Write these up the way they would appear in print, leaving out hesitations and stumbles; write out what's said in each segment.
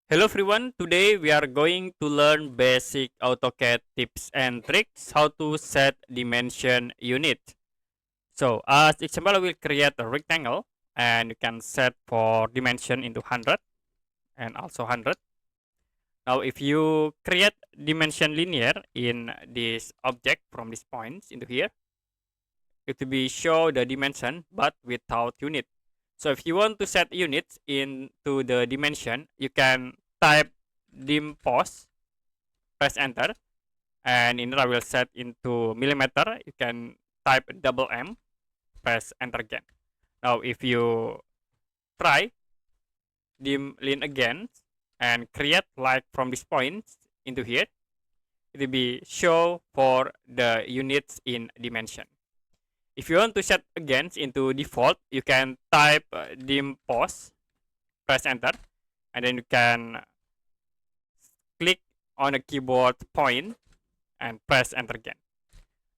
Hello everyone, today we are going to learn basic AutoCAD tips and tricks how to set dimension unit. So as example, I will create a rectangle and you can set for dimension into 100 and also 100. Now if you create dimension linear in this object from these points into here, it will be show the dimension but without unit. So if you want to set units into the dimension, you can type dim pos, press enter, and in I will set into millimeter. You can type double M, press enter again. Now if you try dim line again and create like from this point into here, it will be show for the units in dimension. If you want to set again into default, you can type dim pos, press enter, and then you can click on a keyboard point and press enter again.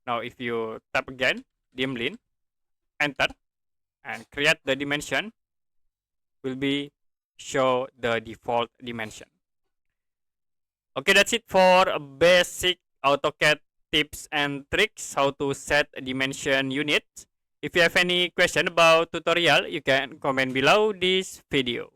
Now if you tap again, dim line, enter, and create the dimension, will be show the default dimension. Okay, that's it for a basic AutoCAD tips and tricks how to set a dimension unit. If you have any question about tutorial, you can comment below this video.